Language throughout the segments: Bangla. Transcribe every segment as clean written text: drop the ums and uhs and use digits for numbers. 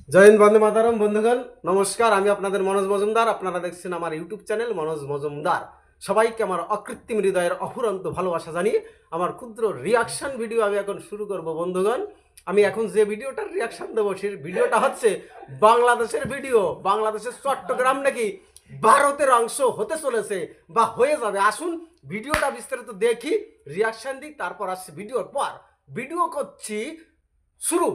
জয় হিন্দ, বন্দে মাতারম। বন্ধুগণ নমস্কার, আমি আপনাদের মনোজ মজুমদার। আপনারা দেখছেন আমার ইউটিউব চ্যানেল মনোজ মজুমদার। সবাইকে আমার অকৃত্রিম হৃদয়ের অফুরন্ত ভালোবাসা জানিয়ে আমার ক্ষুদ্র রিয়াকশন ভিডিও আমি এখন শুরু করব। বন্ধুগণ, আমি এখন যে ভিডিওটার রিয়াকশন দেবো সেই ভিডিওটা হচ্ছে বাংলাদেশের ভিডিও। বাংলাদেশের চট্টগ্রাম নাকি ভারতের অংশ হতে চলেছে বা হয়ে যাবে। আসুন ভিডিওটা বিস্তারিত দেখি, রিয়াকশন দিই, তারপর আসছে ভিডিওর পর। ভিডিও করছি শুরু।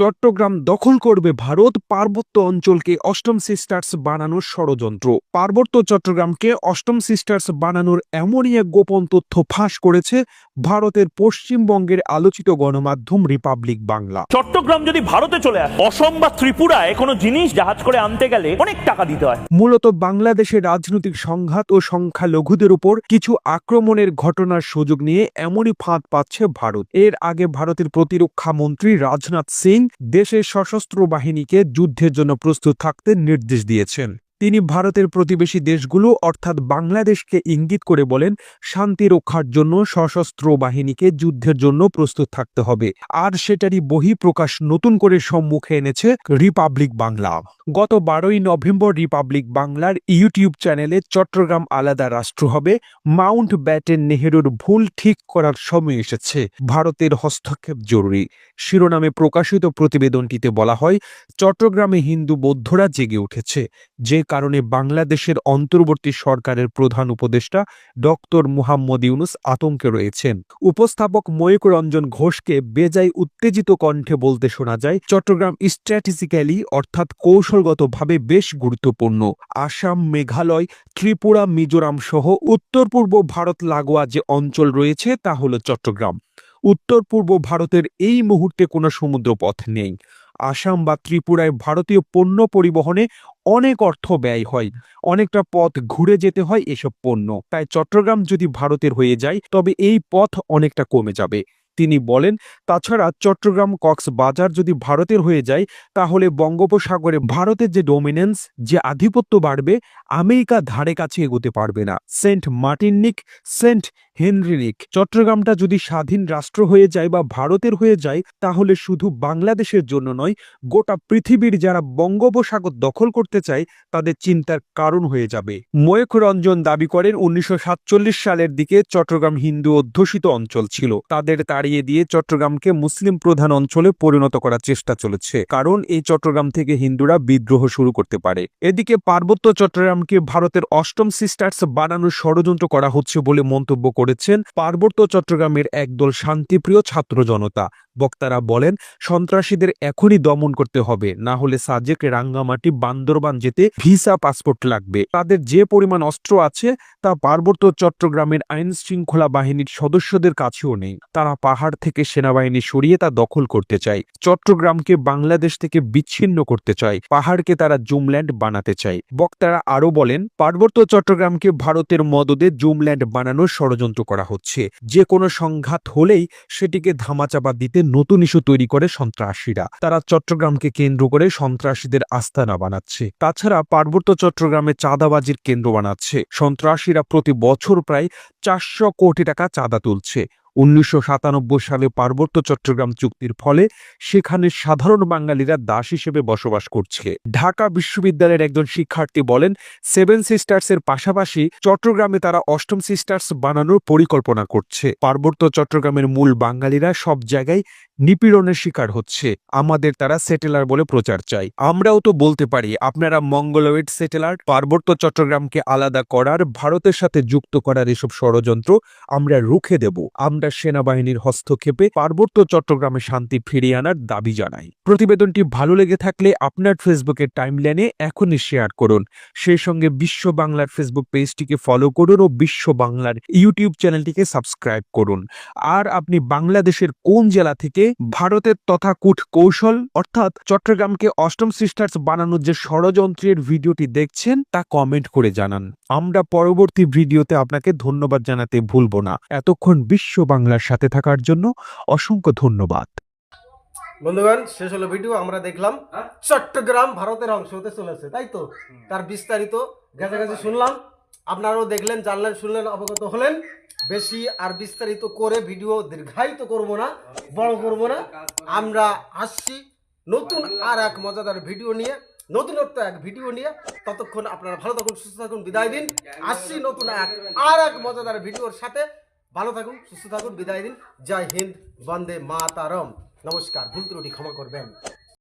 চট্টগ্রাম দখল করবে ভারত, পার্বত্য অঞ্চলকে অষ্টম সিস্টার্স বানানোর ষড়যন্ত্র। পার্বত্য চট্টগ্রামকে অষ্টম সিস্টার্স বানানোর এমনই এক গোপন তথ্য ফাঁস করেছে ভারতের পশ্চিমবঙ্গের আলোচিত গণমাধ্যম রিপাবলিক বাংলা। চট্টগ্রাম যদি ভারতে চলে আসে, অসম বা ত্রিপুরায় কোনো জিনিস জাহাজ করে আনতে গেলে অনেক টাকা দিতে হয়। মূলত বাংলাদেশের রাজনৈতিক সংঘাত ও সংখ্যালঘুদের উপর কিছু আক্রমণের ঘটনার সুযোগ নিয়ে এমনই ফাঁদ পাচ্ছে ভারত। এর আগে ভারতের প্রতিরক্ষা মন্ত্রী রাজনাথ সিং দেশের সশস্ত্র বাহিনীকে যুদ্ধের জন্য প্রস্তুত থাকতে নির্দেশ দিয়েছেন। তিনি ভারতের প্রতিবেশী দেশগুলো অর্থাৎ বাংলাদেশকে ইঙ্গিত করে বলেন, শান্তি রক্ষার জন্য সশস্ত্র বাহিনীকে যুদ্ধের জন্য প্রস্তুত থাকতে হবে। আর সেটারই বহিঃপ্রকাশ নতুন করে সম্মুখে এনেছে রিপাবলিক বাংলা। গত 12ই নভেম্বর রিপাবলিক বাংলার ইউটিউব চ্যানেলে চট্টগ্রাম আলাদা রাষ্ট্র হবে, মাউন্ট ব্যাটেন নেহেরুর ভুল ঠিক করার সময় এসেছে, ভারতের হস্তক্ষেপ জরুরি শিরোনামে প্রকাশিত প্রতিবেদনটিতে বলা হয়, চট্টগ্রামে হিন্দু বৌদ্ধরা জেগে উঠেছে, যে কারণে বাংলাদেশের অন্তর্বর্তী সরকারের প্রধান উপদেষ্টা ডক্টর মুহাম্মদ ইউনুস আতঙ্কে রয়েছেন। উপস্থাপক ময়ূক রঞ্জন ঘোষকে বেজায় উত্তেজিত কণ্ঠে বলতে শোনা যায়, চট্টগ্রাম স্ট্র্যাটেজিক্যালি অর্থাৎ কৌশলগতভাবে বেশ গুরুত্বপূর্ণ। আসাম, মেঘালয়, ত্রিপুরা, মিজোরাম সহ উত্তর পূর্ব ভারত লাগোয়া যে অঞ্চল রয়েছে তা হল চট্টগ্রাম। উত্তর পূর্ব ভারতের এই মুহূর্তে কোনো সমুদ্রপথ নেই। আসাম বা ত্রিপুরায় ভারতীয় পণ্য পরিবহনে অনেক অর্থ ব্যয় হয়, অনেকটা পথ ঘুরে যেতে হয় এসব পণ্য। তাই চট্টগ্রাম যদি ভারতের হয়ে যায় তবে এই পথ অনেকটা কমে যাবে। তিনি বলেন, তাছাড়া চট্টগ্রাম কক্সবাজার যদি ভারতের হয়ে যায় তাহলে বঙ্গোপসাগরে ভারতের যে ডোমিনেন্স, যে আধিপত্য বাড়বে, আমেরিকা ধারে কাছে এগোতে পারবে না। সেন্ট মার্টিনিক, সেন্ট হেনরিনিক, চট্টগ্রামটা যদি স্বাধীন রাষ্ট্র হয়ে যায় বা ভারতের হয়ে যায় তাহলে শুধু বাংলাদেশের জন্য নয়, গোটা পৃথিবীর যারা বঙ্গোপসাগর দখল করতে চায় তাদের চিন্তার কারণ হয়ে যাবে। ময়ূখ রঞ্জন দাবি করেন, 1947 সালের দিকে চট্টগ্রাম হিন্দু অধ্যুষিত অঞ্চল ছিল, তাদের তাড়িয়ে দিয়ে চট্টগ্রামকে মুসলিম প্রধান অঞ্চলে পরিণত করার চেষ্টা চলেছে, কারণ এই চট্টগ্রাম থেকে হিন্দুরা বিদ্রোহ শুরু করতে পারে। এদিকে পার্বত্য চট্টগ্রামকে ভারতের অষ্টম সিস্টার্স বানানোর ষড়যন্ত্র করা হচ্ছে বলে মন্তব্য করেছেন পার্বত্য চট্টগ্রামের একদল শান্তিপ্রিয় ছাত্র জনতা। বক্তারা বলেন, সন্ত্রাসীদের এখনই দমন করতে হবে, না হলে সাজেক, রাঙ্গামাটি, বান্দরবান যেতে ভিসা পাসপোর্ট লাগবে। তাদের যে পরিমাণ অস্ত্র আছে তা পার্বত্য চট্টগ্রামের আইন শৃঙ্খলা বাহিনীর সদস্যদের কাছেও নেই। তারা পাহাড় থেকে সেনাবাহিনী সরিয়ে তা দখল করতে চায়। চট্টগ্রামকে বাংলাদেশ থেকে বিচ্ছিন্ন করতে চায়, পাহাড়কে তারা জুমল্যান্ড বানাতে চায়। বক্তারা আরও বলেন, পার্বত্য চট্টগ্রামকে ভারতের মদদে জুমল্যান্ড বানানোর ষড়যন্ত্র করা হচ্ছে। যে কোনো সংঘাত হলেই সেটিকে ধামাচাপা দিতে নতুন ইস্যু তৈরি করে সন্ত্রাসীরা। তারা চট্টগ্রামকে কেন্দ্র করে সন্ত্রাসীদের আস্তানা বানাচ্ছে। তাছাড়া পার্বত্য চট্টগ্রামে চাঁদাবাজির কেন্দ্র বানাচ্ছে। সন্ত্রাসীরা প্রতি বছর প্রায় 400 কোটি টাকা চাঁদা তুলছে। 1997 সালে পার্বত্য চট্টগ্রাম চুক্তির ফলে সেখানে সাধারণ বাঙালিরা দাস হিসেবে বসবাস করছে। ঢাকা বিশ্ববিদ্যালয়ের একজন শিক্ষার্থী বলেন, সেভেন সিস্টার্সের পাশাপাশি চট্টগ্রামে তারা অষ্টম সিস্টার্স বানানোর পরিকল্পনা করছে। পার্বত্য চট্টগ্রামের মূল বাঙালিরা সব জায়গায় নিপীড়নের শিকার হচ্ছে, আমাদের তারা সেটেলার বলে প্রচার চাই। আমরাও তো বলতে পারি আপনারা মঙ্গলয়েড সেটেলার। পার্বত্য চট্টগ্রামকে আলাদা করার, ভারতের সাথে যুক্ত করার এসব ষড়যন্ত্র আমরা রুখে দেব। আমরা সেনাবাহিনীর হস্তক্ষেপে পার্বত্য চট্টগ্রামে শান্তি ফিরিয়ে আনার দাবি জানাই। প্রতিবেদনটি ভালো লেগে থাকলে আপনার ফেসবুকের টাইমলাইনে এখনই শেয়ার করুন। সেই সঙ্গে বিশ্ব বাংলার ফেসবুক পেজটিকে ফলো করুন ও বিশ্ব বাংলার ইউটিউব চ্যানেলটিকে সাবস্ক্রাইব করুন। আর আপনি বাংলাদেশের কোন জেলা থেকে ভারতের তথাকূট কৌশল অর্থাৎ চট্টগ্রামকে অষ্টম সিস্টার্স বানানোর যে ষড়যন্ত্রের ভিডিওটি দেখছেন তা কমেন্ট করে জানান। আমরা পরবর্তী ভিডিওতে আপনাকে ধন্যবাদ জানাতে ভুলব না। এতক্ষণ বিশ্ব বাংলার সাথে থাকার জন্য অসংখ্য ধন্যবাদ। বন্ধুগণ, শেষ হলো ভিডিও। আমরা দেখলাম চট্টগ্রাম ভারতের অংশ হতে চলেছে, তাই তো? তার বিস্তারিত গাছাগাছি শুনলাম। আপনারাও দেখলেন, জানলেন, শুনলেন, অবগত হলেন। বেশি আর বিস্তারিত করে ভিডিও দীর্ঘায়িত করব না, বড় করব না। আমরা আসছি নতুন আর এক মজাদার ভিডিও নিয়ে, নতুনত্ব এক ভিডিও নিয়ে। ততক্ষণ আপনারা ভালো থাকুন, সুস্থ থাকুন, বিদায় দিন। আসছি নতুন আর এক মজাদার ভিডিওর সাথে। ভালো থাকুন, সুস্থ থাকুন, বিদায় দিন। জয় হিন্দ, বন্দে মাতারম। নমস্কার, ভুল ত্রুটি ক্ষমা করবেন।